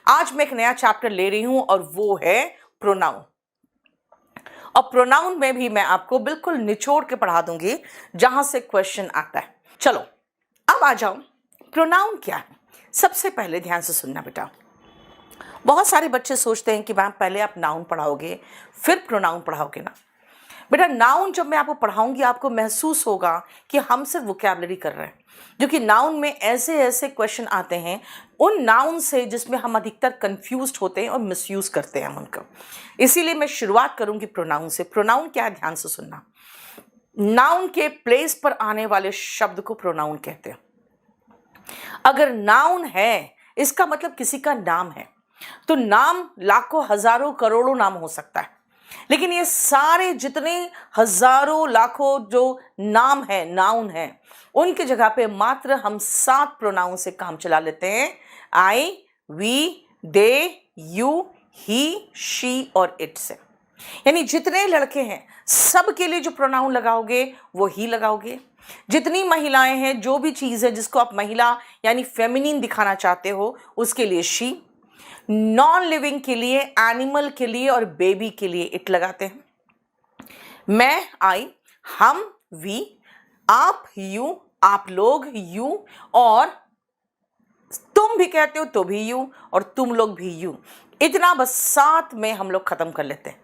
आज मैं एक नया चैप्टर ले रही हूं और वो है प्रोनाउन। और प्रोनाउन में भी मैं आपको बिल्कुल निचोड़ के पढ़ा दूंगी जहां से क्वेश्चन आता है। चलो अब आ जाओ, प्रोनाउन क्या है। सबसे पहले ध्यान से सुनना बेटा। बहुत सारे बच्चे सोचते हैं कि मैम पहले आप नाउन पढ़ाओगे फिर प्रोनाउन पढ़ाओगे ना। बेटा नाउन जब मैं आपको पढ़ाऊंगी आपको महसूस होगा कि हम सिर्फ वोकैबुलरी कर रहे हैं, क्योंकि नाउन में ऐसे ऐसे क्वेश्चन आते हैं उन नाउन से जिसमें हम अधिकतर कंफ्यूज्ड होते हैं और मिसयूज करते हैं हम उनका। इसीलिए मैं शुरुआत करूंगी प्रोनाउन से। प्रोनाउन क्या है, ध्यान से सुनना। नाउन के प्लेस पर आने वाले शब्द को प्रोनाउन कहते हैं। अगर नाउन है इसका मतलब किसी का नाम है, तो नाम लाखों हजारों करोड़ों नाम हो सकता है, लेकिन ये सारे जितने हजारों लाखों जो नाम है, नाउन है, उनकी जगह पे मात्र हम 7 प्रोनाउन से काम चला लेते हैं। I, we, they, you, he, she और इट से। यानी जितने लड़के हैं सब के लिए जो प्रोनाउन लगाओगे वो ही लगाओगे। जितनी महिलाएं हैं, जो भी चीज है जिसको आप महिला यानी फेमिनिन दिखाना चाहते हो उसके लिए शी। नॉन लिविंग के लिए, एनिमल के लिए और बेबी के लिए इट लगाते हैं। मैं, आई, हम, वी, आप, यू, आप लोग, यू, और तुम भी कहते हो तो भी यू, और तुम लोग भी यू। इतना बस 7 में हम लोग खत्म कर लेते हैं।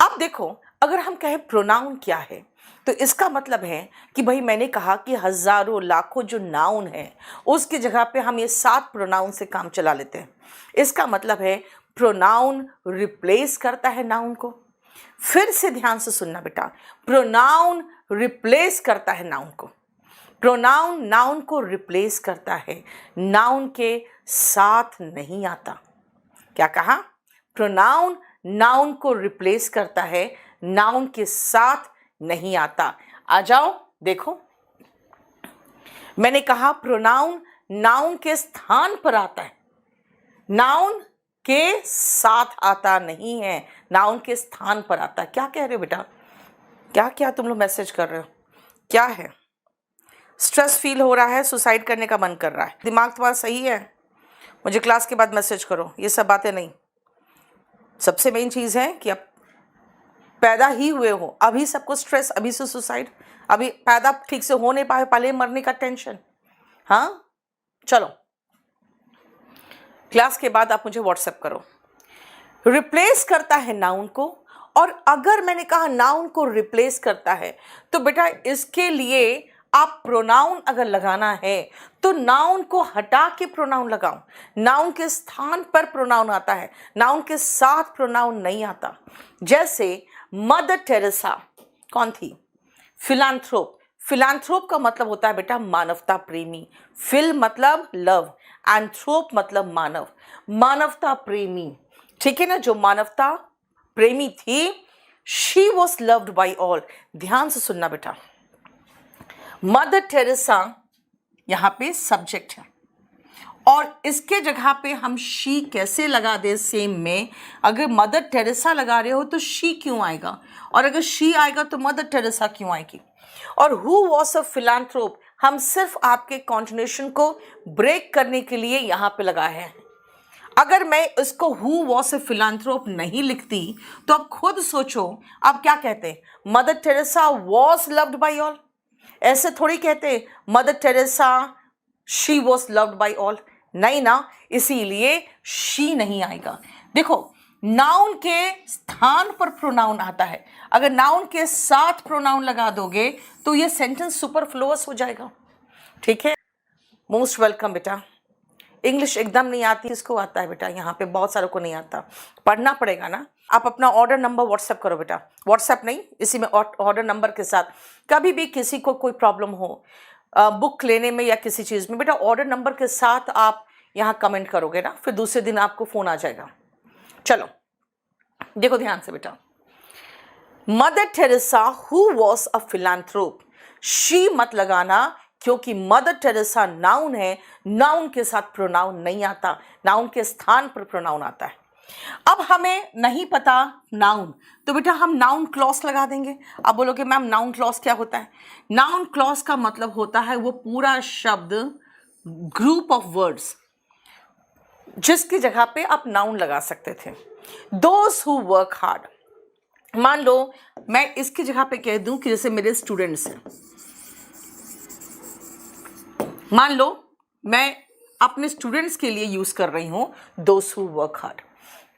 अब देखो, अगर हम कहें प्रोनाउन क्या है तो इसका मतलब है कि भाई मैंने कहा कि हजारों लाखों जो नाउन है उसकी जगह पे हम ये 7 प्रोनाउन से काम चला लेते हैं। इसका मतलब है प्रोनाउन रिप्लेस करता है नाउन को। फिर से ध्यान से सुनना बेटा, प्रोनाउन रिप्लेस करता है नाउन को। प्रोनाउन नाउन को रिप्लेस करता है, नाउन के साथ नहीं आता। क्या कहा? प्रोनाउन नाउन को रिप्लेस करता है, नाउन के साथ नहीं आता। आ जाओ देखो, मैंने कहा प्रोनाउन नाउन के स्थान पर आता है, नाउन के साथ आता नहीं है, नाउन के स्थान पर आता है। क्या कह रहे हो बेटा? क्या क्या तुम लोग मैसेज कर रहे हो? क्या है? स्ट्रेस फील हो रहा है, सुसाइड करने का मन कर रहा है, दिमाग तुम्हारा सही है? मुझे क्लास के बाद मैसेज करो, ये सब बातें नहीं। सबसे मेन चीज़ है कि आप पैदा ही हुए हो, अभी सबको स्ट्रेस, अभी से सुसाइड, अभी पैदा ठीक से हो नहीं पाए, पहले मरने का टेंशन। हाँ चलो, क्लास के बाद आप मुझे व्हाट्सएप करो। रिप्लेस करता है नाउन को, और अगर मैंने कहा नाउन को रिप्लेस करता है तो बेटा इसके लिए आप प्रोनाउन अगर लगाना है तो नाउन को हटा के प्रोनाउन लगाओ। नाउन के स्थान पर प्रोनाउन आता है, नाउन के साथ प्रोनाउन नहीं आता। जैसे मदर टेरेसा कौन थी? फिलांथ्रोप। फिलांथ्रोप का मतलब होता है बेटा मानवता प्रेमी। फिल मतलब लव, एंथ्रोप मतलब मानव, मानवता प्रेमी। ठीक है ना? जो मानवता प्रेमी थी, she was loved by all. ध्यान से सुनना बेटा, मदर टेरेसा यहां पे सब्जेक्ट है, और इसके जगह पे हम शी कैसे लगा दे सेम में? अगर मदर टेरेसा लगा रहे हो तो शी क्यों आएगा, और अगर शी आएगा तो मदर टेरेसा क्यों आएगी? और हु वॉज अ फिलांथ्रोप हम सिर्फ आपके कॉन्टिन्यूशन को ब्रेक करने के लिए यहां पे लगाए हैं। अगर मैं इसको हु वॉज अ फिलांथ्रोप नहीं लिखती तो आप खुद सोचो, आप क्या कहते? Mother Teresa was loved by all. ऐसे थोड़ी कहते mother Teresa she was loved by all, नहीं ना, इसीलिए शी नहीं आएगा। देखो, नाउन के स्थान पर प्रोनाउन आता है, अगर नाउन के साथ प्रोनाउन लगा दोगे तो ये सेंटेंस सुपरफ्लुअस हो जाएगा। ठीक है? मोस्ट वेलकम बेटा। इंग्लिश एकदम नहीं आती, किसको आता है बेटा? यहाँ पे बहुत सारों को नहीं आता, पढ़ना पड़ेगा ना। आप अपना ऑर्डर नंबर व्हाट्सएप करो बेटा, व्हाट्सएप नहीं, इसी में ऑर्डर नंबर के साथ। कभी भी किसी को कोई प्रॉब्लम हो बुक लेने में या किसी चीज़ में, बेटा ऑर्डर नंबर के साथ आप यहाँ कमेंट करोगे ना, फिर दूसरे दिन आपको फ़ोन आ जाएगा। चलो देखो ध्यान से बेटा, Mother Teresa who was a philanthrope, she मत लगाना, क्योंकि मदर टेरेसा नाउन है, नाउन के साथ प्रोनाउन नहीं आता, नाउन के स्थान पर प्रोनाउन आता है। अब हमें नहीं पता नाउन, तो बेटा हम नाउन क्लॉज लगा देंगे। अब बोलोगे मैम नाउन क्लॉज क्या होता है? नाउन क्लॉज का मतलब होता है वो पूरा शब्द, ग्रुप ऑफ वर्ड्स, जिसकी जगह पे आप नाउन लगा सकते थे। दोज हु वर्क हार्ड, मान लो मैं इसकी जगह पे कह दूं कि जैसे मेरे स्टूडेंट्स हैं, मान लो मैं अपने स्टूडेंट्स के लिए यूज कर रही हूं दोज हु वर्क हार्ड।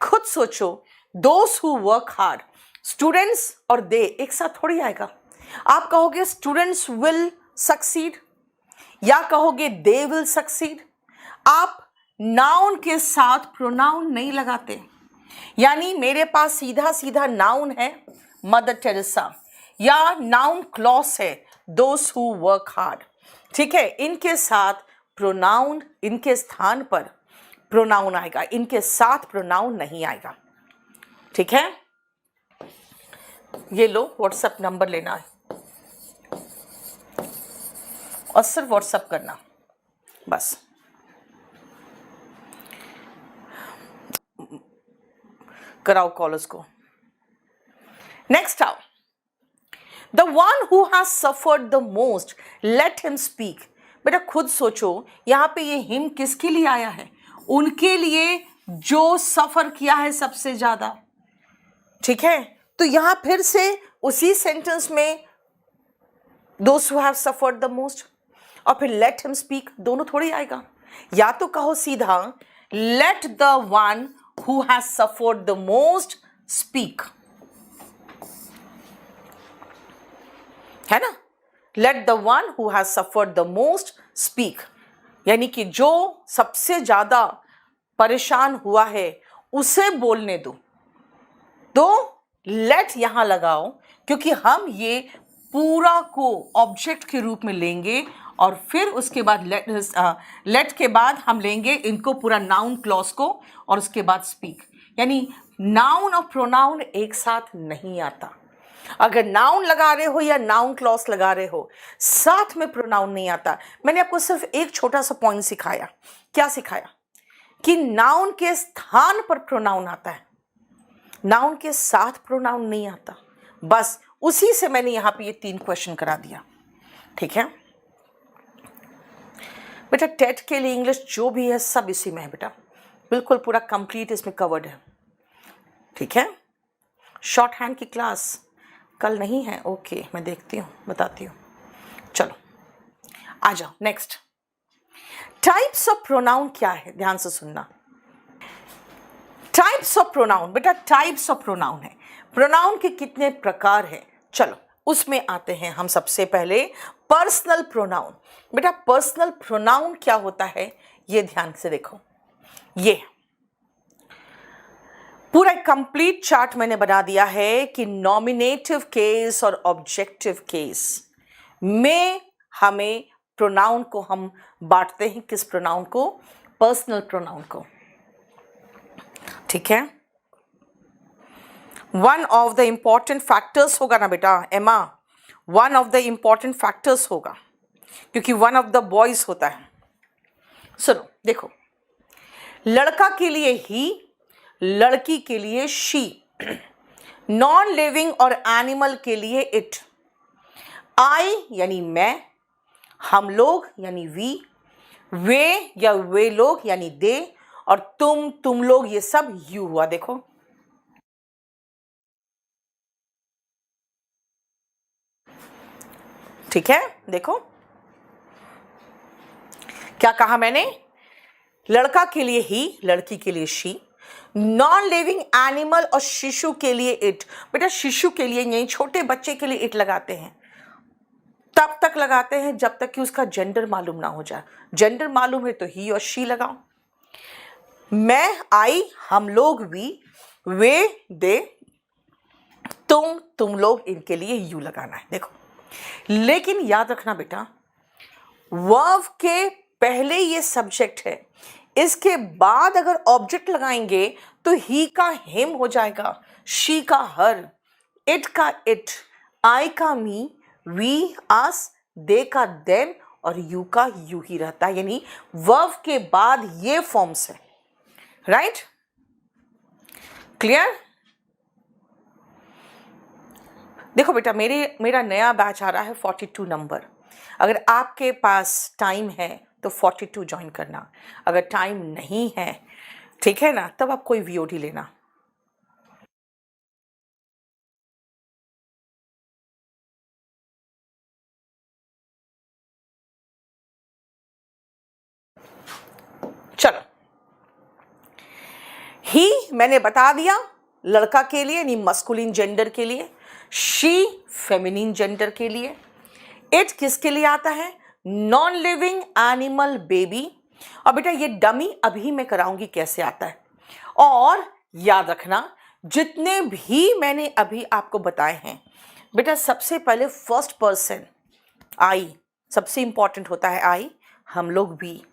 खुद सोचो, those who work hard, students और दे एक साथ थोड़ी आएगा। आप कहोगे स्टूडेंट्स विल सक्सीड या कहोगे दे विल सक्सीड। आप नाउन के साथ प्रोनाउन नहीं लगाते। यानी मेरे पास सीधा सीधा नाउन है मदर टेरेसा, या नाउन क्लॉज है दोज हु वर्क हार्ड, ठीक है। इनके साथ प्रोनाउन, इनके स्थान पर प्रोनाउन आएगा, इनके साथ प्रोनाउन नहीं आएगा, ठीक है। ये लो व्हाट्सएप नंबर लेना है और सिर्फ व्हाट्सएप करना, बस। कराओ कॉलर्स को। नेक्स्ट आओ, the one who has suffered the most let him speak. बेटा खुद सोचो, यहां पे ये हिम किसके लिए आया है? उनके लिए जो सफर किया है सबसे ज्यादा, ठीक है। तो यहां फिर से उसी सेंटेंस में those who have suffered the most और फिर लेट हिम स्पीक, दोनों थोड़ी आएगा। या तो कहो सीधा let the one who has suffered the most speak, है ना। let the one who has suffered the most speak, यानी कि जो सबसे ज्यादा परेशान हुआ है उसे बोलने दो। तो let यहां लगाओ क्योंकि हम ये पूरा को ऑब्जेक्ट के रूप में लेंगे और फिर उसके बाद लेट के बाद हम लेंगे इनको पूरा नाउन क्लॉज को और उसके बाद स्पीक। यानी नाउन और प्रोनाउन एक साथ नहीं आता। अगर नाउन लगा रहे हो या नाउन क्लॉज लगा रहे हो, साथ में प्रोनाउन नहीं आता। मैंने आपको सिर्फ एक छोटा सा पॉइंट सिखाया। क्या सिखाया? कि नाउन के स्थान पर प्रोनाउन आता है, नाउन के साथ प्रोनाउन नहीं आता। बस उसी से मैंने यहां पे ये 3 क्वेश्चन करा दिया, ठीक है बेटा। टेट के लिए इंग्लिश जो भी है सब इसी में है बेटा, बिल्कुल पूरा कंप्लीट इसमें कवर्ड है, ठीक है। शॉर्ट हैंड की क्लास कल नहीं है, ओके, मैं देखती हूँ, बताती हूँ। चलो आ जाओ नेक्स्ट। टाइप्स ऑफ प्रोनाउन क्या है, ध्यान से सुनना। टाइप्स ऑफ प्रोनाउन, बेटा टाइप्स ऑफ प्रोनाउन है, प्रोनाउन के कितने प्रकार हैं। चलो उसमें आते हैं हम सबसे पहले पर्सनल प्रोनाउन। बेटा पर्सनल प्रोनाउन क्या होता है ये ध्यान से देखो। ये पूरा कंप्लीट चार्ट मैंने बना दिया है कि नॉमिनेटिव केस और ऑब्जेक्टिव केस में हमें प्रोनाउन को हम बांटते हैं। किस प्रोनाउन को? पर्सनल प्रोनाउन को, ठीक है। One of the important factors होगा ना बेटा एमा, one of the important factors होगा क्योंकि वन ऑफ द बॉयज होता है। सुनो देखो, लड़का के लिए ही, लड़की के लिए शी, नॉन लिविंग और एनिमल के लिए इट, आई यानी मैं, हम लोग यानी वी, वे या वे लोग यानी दे, और तुम लोग ये सब यू हुआ। देखो ठीक है, देखो क्या कहा मैंने। लड़का के लिए ही, लड़की के लिए शी, नॉन लिविंग एनिमल और शिशु के लिए इट। बेटा शिशु के लिए यही छोटे बच्चे के लिए इट लगाते हैं, तब तक लगाते हैं जब तक कि उसका जेंडर मालूम ना हो जाए। जेंडर मालूम है तो ही और शी लगाओ। मैं, आई, हम लोग, वी, वे, दे, तुम लोग, इनके लिए यू लगाना है। देखो लेकिन याद रखना बेटा, वर्ब के पहले ये सब्जेक्ट है, इसके बाद अगर ऑब्जेक्ट लगाएंगे तो ही का हिम हो जाएगा, शी का हर, इट का इट, आई का मी, वी अस, दे का देम और यू का यू ही रहता है। यानी वर्ब के बाद ये फॉर्म्स है, राइट? क्लियर? देखो बेटा मेरा नया बैच आ रहा है 42 नंबर। अगर आपके पास टाइम है तो 42 ज्वाइन करना, अगर टाइम नहीं है ठीक है ना, तब आप कोई वीओडी लेना। चलो, ही मैंने बता दिया लड़का के लिए, यानी मस्कुलिन जेंडर के लिए, शी फेमिनिन जेंडर के लिए, इट किसके लिए आता है, नॉन लिविंग एनिमल बेबी। और बेटा ये डमी अभी मैं कराऊंगी कैसे आता है। और याद रखना जितने भी मैंने अभी आपको बताए हैं बेटा, सबसे पहले फर्स्ट पर्सन आई, सबसे इंपॉर्टेंट होता है आई, हम लोग भी,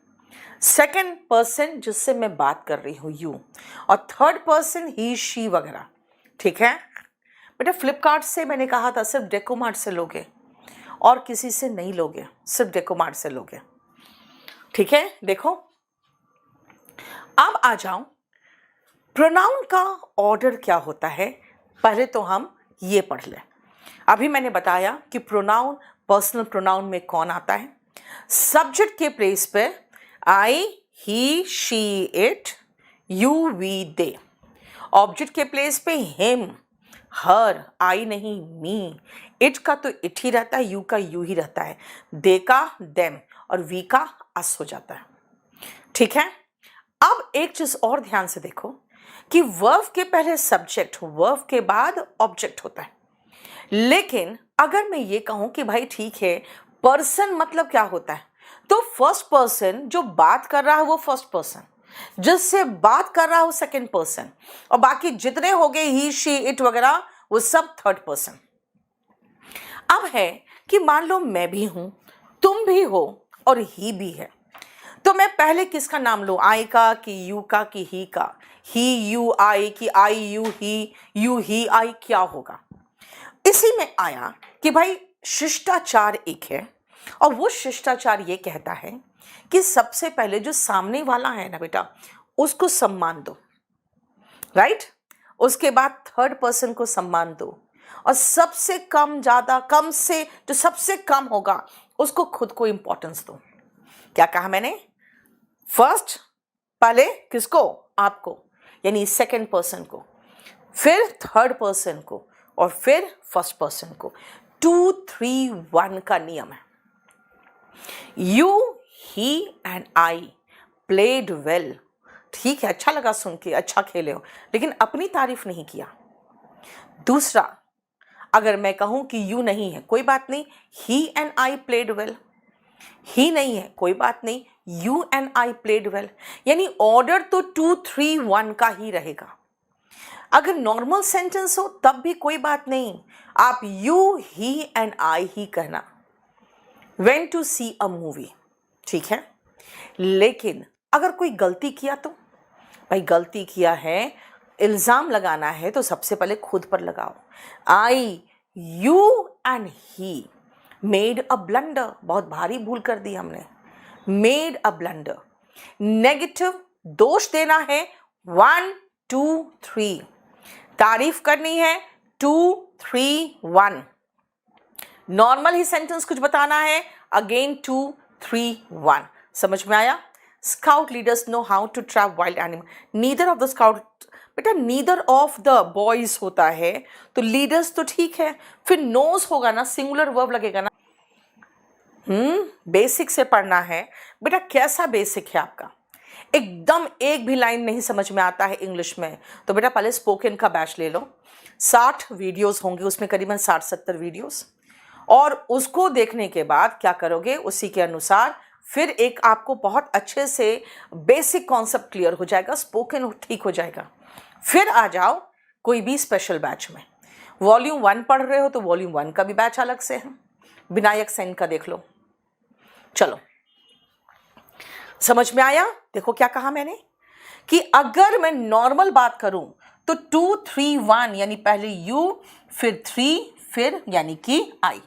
सेकंड पर्सन जिससे मैं बात कर रही हूं यू, और थर्ड पर्सन ही शी वगैरह। ठीक है बेटा, फ्लिपकार्ट से मैंने कहा था सिर्फ डेकोमार्ट से लोगे और किसी से नहीं लोगे, सिर्फ डेकोमार्ट से लोगे। ठीक है, देखो अब आ जाओ प्रोनाउन का ऑर्डर क्या होता है। पहले तो हम ये पढ़ लें। अभी मैंने बताया कि प्रोनाउन, पर्सनल प्रोनाउन में कौन आता है। सब्जेक्ट के प्लेस पे I, he, she, it, you, we, they. Object के प्लेस पे हिम, हर, आई नहीं मी। इट का तो इट ही रहता है, यू का यू ही रहता है, दे का देम, और वी का अस हो जाता है। ठीक है, अब एक चीज और ध्यान से देखो कि वर्ब के पहले सब्जेक्ट, वर्ब के बाद ऑब्जेक्ट होता है। लेकिन अगर मैं ये कहूं कि भाई ठीक है, पर्सन मतलब क्या होता है, तो फर्स्ट पर्सन जो बात कर रहा है वो फर्स्ट पर्सन, जिससे बात कर रहा है वो सेकंड पर्सन, और बाकी जितने हो गए ही, शी, इट वगैरह वो सब थर्ड पर्सन। अब है कि मान लो मैं भी हूं, तुम भी हो और ही भी है, तो मैं पहले किसका नाम लूं, आई का कि यू का कि ही का, ही यू आई कि आई यू ही, यू ही आई, क्या होगा। इसी में आया कि भाई शिष्टाचार एक है, और वो शिष्टाचार ये कहता है कि सबसे पहले जो सामने वाला है ना बेटा, उसको सम्मान दो, राइट। उसके बाद थर्ड पर्सन को सम्मान दो, और सबसे कम, ज्यादा, कम से जो सबसे कम होगा उसको खुद को इंपॉर्टेंस दो। क्या कहा मैंने, फर्स्ट पहले किसको, आपको, यानी सेकंड पर्सन को, फिर थर्ड पर्सन को, और फिर फर्स्ट पर्सन को। 2 3 1 का नियम है। You, he and I played well. ठीक है, अच्छा लगा सुन के, अच्छा खेले हो, लेकिन अपनी तारीफ नहीं किया। दूसरा, अगर मैं कहूं कि यू नहीं है, कोई बात नहीं, ही एंड आई प्लेड वेल। ही नहीं है, कोई बात नहीं, you and I played well. यानी ऑर्डर तो 2 3 1 का ही रहेगा। अगर नॉर्मल सेंटेंस हो तब भी कोई बात नहीं, आप यू, ही एंड आई ही कहना। Went to see a movie, ठीक है। लेकिन अगर कोई गलती किया तो, भाई गलती किया है, इल्जाम लगाना है तो सबसे पहले खुद पर लगाओ। I, you and he made a blunder, बहुत भारी भूल कर दी हमने, मेड अ ब्लंडर। नेगेटिव दोष देना है 1 2 3, तारीफ करनी है 2 3 1, नॉर्मल ही सेंटेंस कुछ बताना है अगेन 2 3 1। समझ में आया। Scout leaders know how to trap wild animal. Neither of the scout, बेटा नीदर ऑफ द बॉयज होता है तो लीडर्स तो ठीक है, फिर नोज होगा ना, सिंगुलर वर्ब लगेगा ना। बेसिक से पढ़ना है बेटा। कैसा बेसिक है आपका, एकदम एक भी लाइन नहीं समझ में आता है इंग्लिश में, तो बेटा पहले स्पोकन का बैच ले लो। 60 वीडियोस होंगे उसमें, करीबन 60-70 वीडियोस, और उसको देखने के बाद क्या करोगे, उसी के अनुसार फिर एक आपको बहुत अच्छे से बेसिक कॉन्सेप्ट क्लियर हो जाएगा, स्पोकन ठीक हो जाएगा। फिर आ जाओ कोई भी स्पेशल बैच में। वॉल्यूम 1 पढ़ रहे हो तो वॉल्यूम 1 का भी बैच अलग से है, विनायक सेन का देख लो। चलो समझ में आया। देखो क्या कहा मैंने कि अगर मैं नॉर्मल बात करूं तो 2 3 1 यानी पहले यू, फिर 3, फिर यानी कि आई।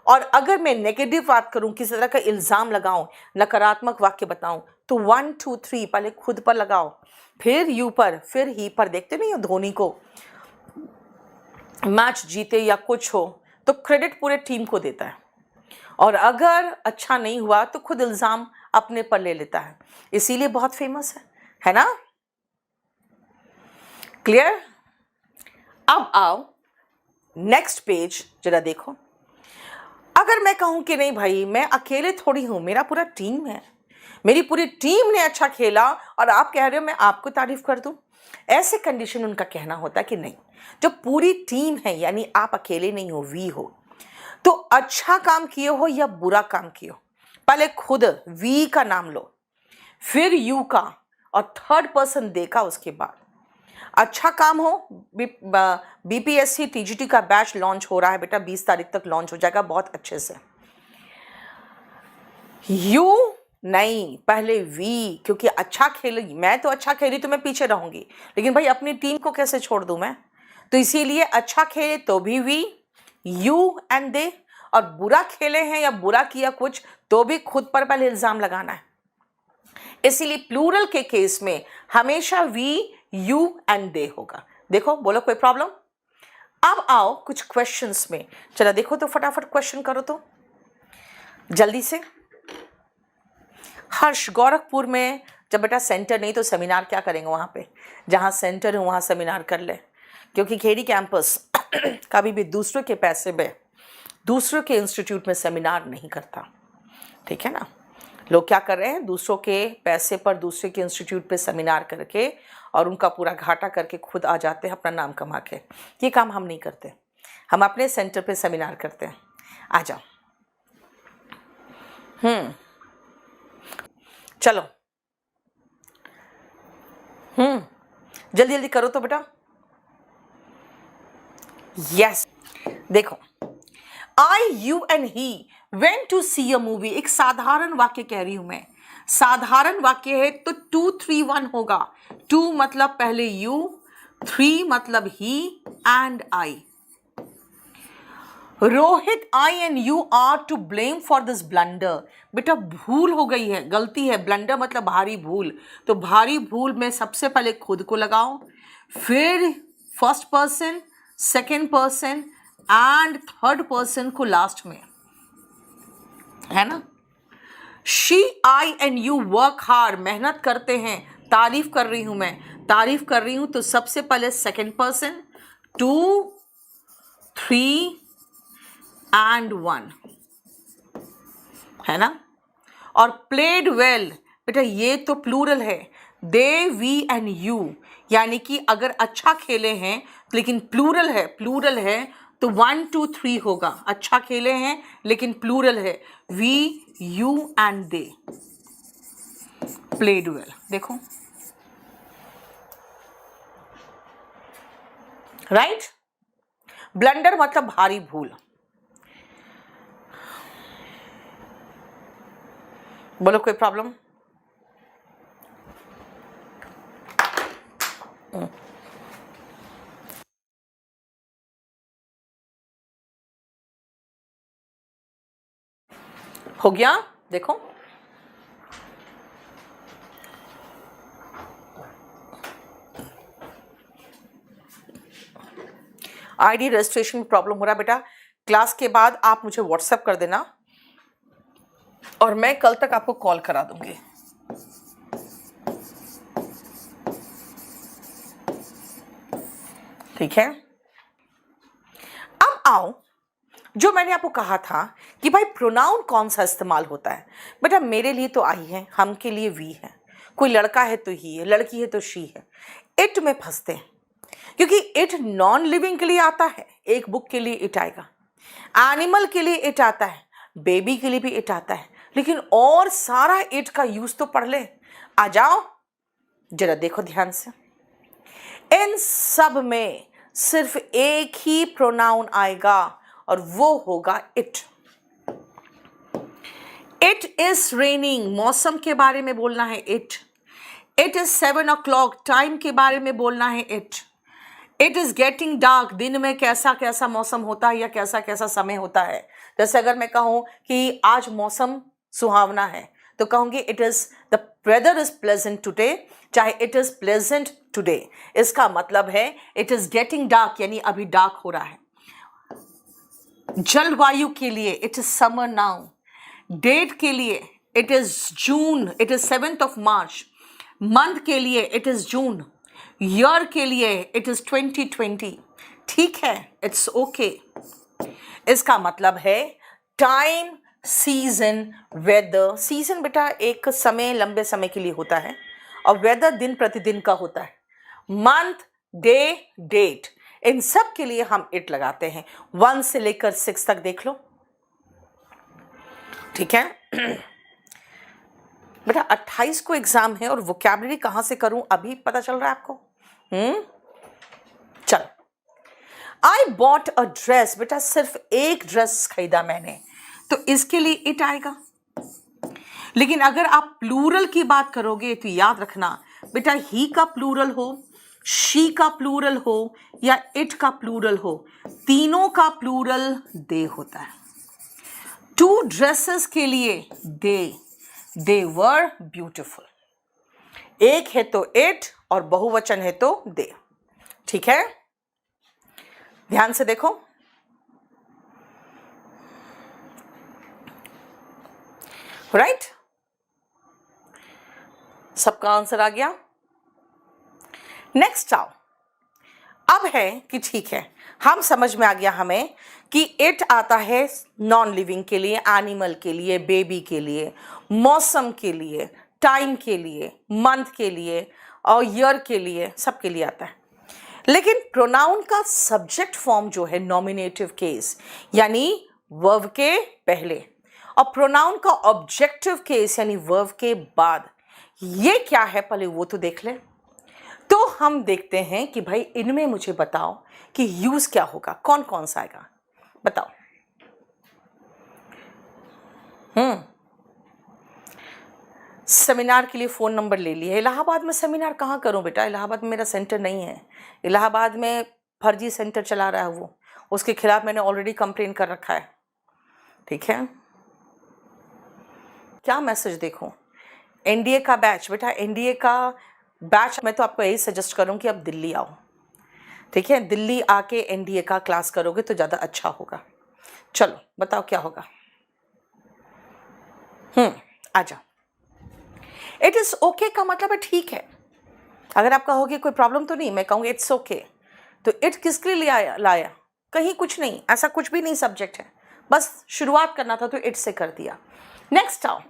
और अगर मैं नेगेटिव बात करूं, किसी तरह का इल्जाम लगाऊं, नकारात्मक वाक्य बताऊं, तो 1 2 3 पहले खुद पर लगाओ, फिर यू पर, फिर ही पर। देखते नहीं हो धोनी को, मैच जीते या कुछ हो तो क्रेडिट पूरे टीम को देता है, और अगर अच्छा नहीं हुआ तो खुद इल्जाम अपने पर ले लेता है, इसीलिए बहुत फेमस है ना। क्लियर? अब आओ नेक्स्ट पेज जरा देखो। अगर मैं कहूं कि नहीं भाई मैं अकेले थोड़ी हूं, मेरा पूरा टीम है, मेरी पूरी टीम ने अच्छा खेला और आप कह रहे हो मैं आपको तारीफ कर दूं, ऐसे कंडीशन उनका कहना होता है कि नहीं, जो पूरी टीम है यानी आप अकेले नहीं हो, वी हो, तो अच्छा काम किए हो या बुरा काम किए हो, पहले खुद वी का नाम लो, फिर यू का, और थर्ड पर्सन देखा उसके बाद। अच्छा काम हो, बीपीएससी टीजीटी का बैच लॉन्च हो रहा है बेटा, 20 तारीख तक लॉन्च हो जाएगा बहुत अच्छे से। यू नहीं, पहले वी, क्योंकि अच्छा खेली, मैं तो अच्छा खेली तो मैं पीछे रहूंगी, लेकिन भाई अपनी टीम को कैसे छोड़ दूं मैं, तो इसीलिए अच्छा खेले तो भी वी, यू एंड दे, और बुरा खेले हैं या बुरा किया कुछ तो भी खुद पर पहले इल्जाम लगाना है। इसीलिए प्लूरल के केस में हमेशा वी, यू एंड दे होगा। देखो, बोलो कोई प्रॉब्लम? अब आओ कुछ क्वेश्चंस में, चला देखो तो फटाफट क्वेश्चन करो तो जल्दी से। हर्ष, गोरखपुर में जब बेटा सेंटर नहीं तो सेमिनार क्या करेंगे वहां पे, जहां सेंटर है वहां सेमिनार कर ले, क्योंकि खेड़ी कैंपस कभी भी दूसरों के पैसे में दूसरों के इंस्टीट्यूट में सेमिनार नहीं करता, ठीक है ना। लोग क्या कर रहे हैं, दूसरों के पैसे पर दूसरे के इंस्टीट्यूट पे सेमिनार करके और उनका पूरा घाटा करके खुद आ जाते हैं अपना नाम कमा के। ये काम हम नहीं करते, हम अपने सेंटर पे सेमिनार करते हैं। आ जाओ, चलो, जल्दी जल्दी करो तो बेटा। यस, देखो, I, you and he went to see a movie, एक साधारण वाक्य कह रही हूं मैं, साधारण वाक्य है तो 2, 3, 1 होगा। 2 मतलब पहले यू, 3 मतलब he and I. Rohit, I and you are to blame for this blunder, बेटा भूल हो गई है, गलती है, ब्लंडर मतलब भारी भूल, तो भारी भूल में सबसे पहले खुद को लगाओ, फिर first person, second person and third person को लास्ट में, है ना। She, I and you work hard, मेहनत करते हैं, तारीफ कर रही हूं मैं, तारीफ कर रही हूं तो सबसे पहले सेकेंड पर्सन, 2, 3 एंड 1, है ना। और प्लेड वेल, बेटा ये तो प्लूरल है, दे, वी एंड यू, यानी कि अगर अच्छा खेले हैं लेकिन प्लूरल है, प्लूरल है तो 1, 2, 3 होगा, अच्छा खेले हैं लेकिन प्लूरल है, we, you and they, played well. देखो, राइट, ब्लंडर मतलब भारी भूल। बोलो कोई प्रॉब्लम? हो गया? देखो, आईडी रजिस्ट्रेशन में प्रॉब्लम हो रहा है बेटा, क्लास के बाद आप मुझे व्हाट्सएप कर देना और मैं कल तक आपको कॉल करा दूंगी। ठीक है, अब आओ, जो मैंने आपको कहा था कि भाई प्रोनाउन कौन सा इस्तेमाल होता है, बेटा मेरे लिए तो आई है, हम के लिए वी है, कोई लड़का है तो ही है, लड़की है तो शी है। इट में फंसते हैं क्योंकि इट नॉन लिविंग के लिए आता है, एक बुक के लिए इट आएगा, एनिमल के लिए इट आता है, बेबी के लिए भी इट आता है, लेकिन और सारा इट का यूज तो पढ़ ले। आ जाओ जरा देखो ध्यान से, इन सब में सिर्फ एक ही प्रोनाउन आएगा और वो होगा इट। इट इज रेनिंग, मौसम के बारे में बोलना है it. It is 7 o'clock, time के बारे में बोलना है it. It is getting dark, दिन में कैसा कैसा मौसम होता है या कैसा कैसा समय होता है। जैसे अगर मैं कहूं कि आज मौसम सुहावना है तो कहूंगी it is the weather is pleasant today, चाहे इट इज प्लेजेंट टुडे, इसका मतलब है इट इज गेटिंग डार्क, यानी अभी डार्क हो रहा है। जलवायु के लिए it is summer now, date के लिए it is June, it is 7th of March, month के लिए इट इज जून, ईयर के लिए इट इज 2020, ठीक है, इट्स ओके। इसका मतलब है टाइम, सीजन, वेदर। सीजन बेटा एक समय, लंबे समय के लिए होता है, और वेदर दिन प्रतिदिन का होता है। मंथ, डे, डेट, इन सब के लिए हम इट लगाते हैं। 1 से लेकर 6 तक देख लो, ठीक है। बेटा 28 को एग्जाम है और वोकैबुलरी कहां से करूं अभी पता चल रहा है आपको? चलो, आई बॉट अ ड्रेस, बेटा सिर्फ एक ड्रेस खरीदा मैंने, तो इसके लिए इट आएगा। लेकिन अगर आप प्लूरल की बात करोगे तो याद रखना बेटा, ही का प्लूरल हो, शी का प्लूरल हो या इट का प्लूरल हो, तीनों का प्लूरल दे होता है। 2 ड्रेसेस के लिए दे वर ब्यूटिफुल। एक है तो इट और बहुवचन है तो दे, ठीक है। ध्यान से देखो, राइट, सबका आंसर आ गया। नेक्स्ट आओ, अब है कि ठीक है, हम समझ में आ गया हमें कि इट आता है नॉन लिविंग के लिए, एनिमल के लिए, बेबी के लिए, मौसम के लिए, टाइम के लिए, मंथ के लिए और ईयर के लिए, सबके लिए आता है। लेकिन प्रोनाउन का सब्जेक्ट फॉर्म जो है नॉमिनेटिव केस, यानी वर्ब के पहले, और प्रोनाउन का ऑब्जेक्टिव केस यानी वर्ब के बाद, ये क्या है पहले वो तो देख ले। तो हम देखते हैं कि भाई इनमें मुझे बताओ कि यूज क्या होगा, कौन कौन सा आएगा, बताओ। सेमिनार के लिए फ़ोन नंबर ले लिया। इलाहाबाद में सेमिनार कहाँ करूं बेटा, इलाहाबाद में मेरा सेंटर नहीं है। इलाहाबाद में फर्जी सेंटर चला रहा है वो, उसके खिलाफ मैंने ऑलरेडी कंप्लेन कर रखा है, ठीक है। क्या मैसेज देखो, एनडीए का बैच, बेटा एनडीए का बैच मैं तो आपको यही सजेस्ट करूं कि आप दिल्ली आओ, ठीक है। दिल्ली आके एनडीए का क्लास करोगे तो ज़्यादा अच्छा होगा। चलो बताओ क्या होगा। आ जाओ। इट इज़ ओके का मतलब है ठीक है। अगर आप कहोगे कोई प्रॉब्लम तो नहीं, मैं कहूँगी इट्स ओके। तो इट किसके लिए लाया, कहीं कुछ नहीं, ऐसा कुछ भी नहीं सब्जेक्ट है, बस शुरुआत करना था तो इट से कर दिया। नेक्स्ट आओ,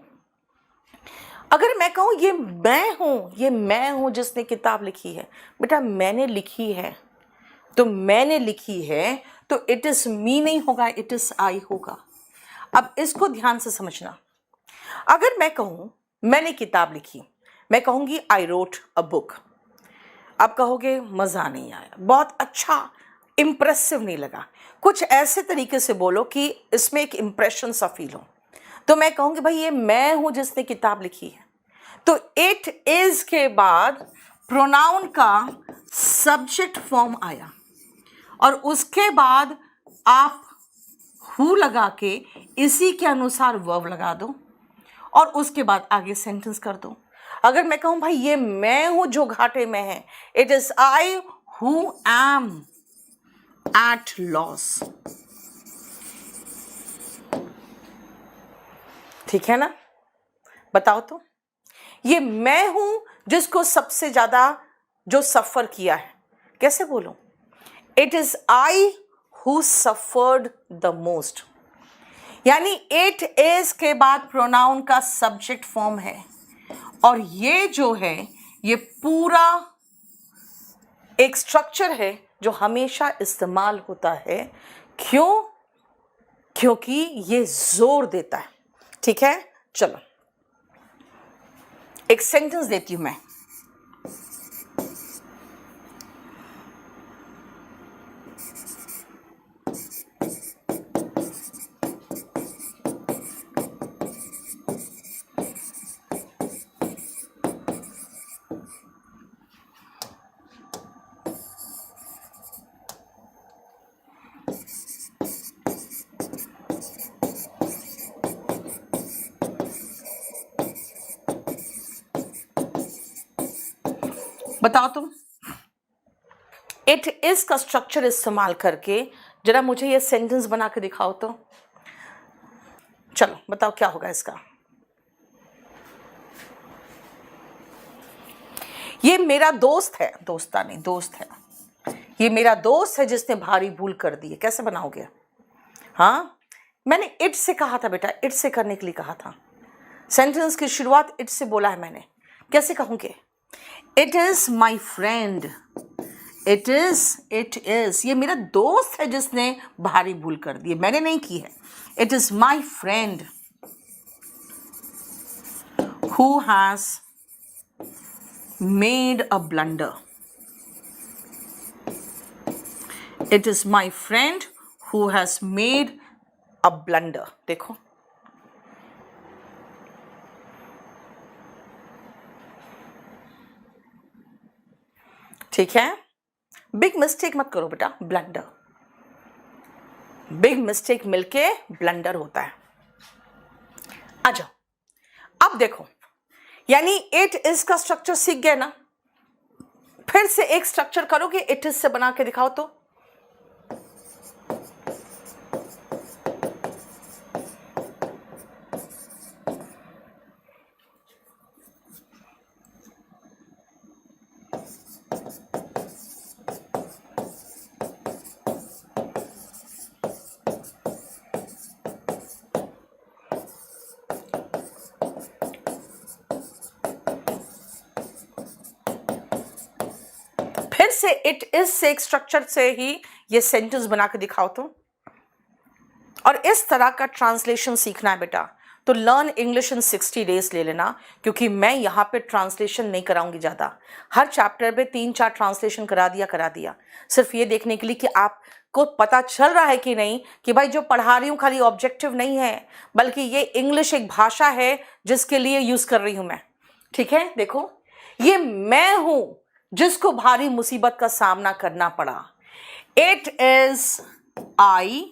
अगर मैं कहूँ ये मैं हूँ जिसने किताब लिखी है, बेटा मैंने लिखी है, तो मैंने लिखी है तो इट इज़ मी नहीं होगा, इट इज़ आई होगा। अब इसको ध्यान से समझना। अगर मैं कहूँ मैंने किताब लिखी, मैं कहूँगी आई रोट अ बुक। आप कहोगे मज़ा नहीं आया, बहुत अच्छा इम्प्रेसिव नहीं लगा, कुछ ऐसे तरीके से बोलो कि इसमें एक इम्प्रेशन सा फील हो। तो मैं कहूँगी भाई ये मैं हूँ जिसने किताब लिखी है, तो इट इज़ के बाद प्रोनाउन का सब्जेक्ट फॉर्म आया और उसके बाद आप हु लगा के इसी के अनुसार वर्ब लगा दो और उसके बाद आगे सेंटेंस कर दो। अगर मैं कहूँ भाई ये मैं हूं जो घाटे में है, it is I who am at loss, ठीक है ना। बताओ तो, ये मैं हूं जिसको सबसे ज्यादा जो सफर किया है, कैसे बोलूं, it is I who suffered the most. यानी इट इज के बाद प्रोनाउन का सब्जेक्ट फॉर्म है और ये जो है ये पूरा एक स्ट्रक्चर है जो हमेशा इस्तेमाल होता है। क्यों? क्योंकि ये जोर देता है, ठीक है। चलो एक सेंटेंस देती हूं मैं। बताओ तुम, इट इज का स्ट्रक्चर इस्तेमाल करके जरा मुझे ये सेंटेंस बना के दिखाओ तो। चलो बताओ क्या होगा इसका। ये मेरा दोस्त है, दोस्ता नहीं, दोस्त है, ये मेरा दोस्त है जिसने भारी भूल कर दी है। कैसे बनाओगे? हाँ, मैंने इट से कहा था बेटा, इट से करने के लिए कहा था। सेंटेंस की शुरुआत इट से बोला है मैंने, कैसे कहूँगे? It is my friend, it is ये मेरा दोस्त है जिसने भारी भूल कर दी है, मैंने नहीं की है। It is my friend who has made a blunder, it is my friend who has made a blunder. देखो, ठीक है, बिग मिस्टेक मत करो बेटा, ब्लंडर, बिग मिस्टेक मिलके ब्लंडर होता है। आ जाओ, अब देखो, यानी इट इज का स्ट्रक्चर सीख गए ना। फिर से एक स्ट्रक्चर करोगे, इट इज से बना के दिखाओ तो। फिर से इट इज से एक स्ट्रक्चर से ही ये सेंटेंस बना के दिखाओ तो। और इस तरह का ट्रांसलेशन सीखना है बेटा, तो लर्न इंग्लिश इन 60 डेज ले लेना, क्योंकि मैं यहाँ पे ट्रांसलेशन नहीं कराऊंगी ज़्यादा। हर चैप्टर में 3-4 ट्रांसलेशन करा दिया, सिर्फ ये देखने के लिए कि आपको पता चल रहा है कि नहीं कि भाई जो पढ़ा रही हूँ खाली ऑब्जेक्टिव नहीं है, बल्कि ये इंग्लिश एक भाषा है जिसके लिए यूज़ कर रही हूँ मैं। ठीक है, देखो, ये मैं हूँ जिसको भारी मुसीबत का सामना करना पड़ा। It is I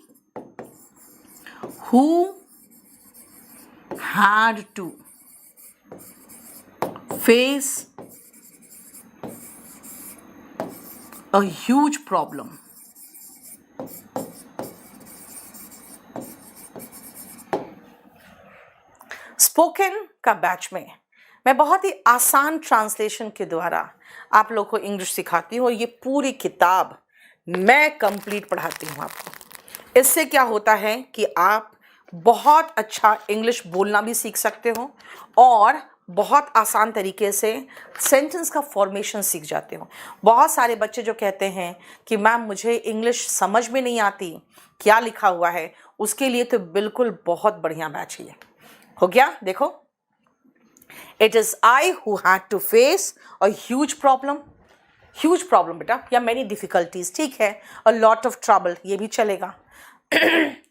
who had to face a huge problem. Spoken का बैच में मैं बहुत ही आसान ट्रांसलेशन के द्वारा आप लोग को इंग्लिश सिखाती हूँ, और ये पूरी किताब मैं कंप्लीट पढ़ाती हूँ आपको। इससे क्या होता है कि आप बहुत अच्छा इंग्लिश बोलना भी सीख सकते हो और बहुत आसान तरीके से सेंटेंस का फॉर्मेशन सीख जाते हो। बहुत सारे बच्चे जो कहते हैं कि मैम मुझे इंग्लिश समझ में नहीं आती, क्या लिखा हुआ है, उसके लिए तो बिल्कुल बहुत बढ़िया बैच है। हो गया, देखो, it is I who had to face a huge problem बेटा, या मेनी डिफिकल्टीज, ठीक है, अ लॉट ऑफ ट्रबल, ये भी चलेगा।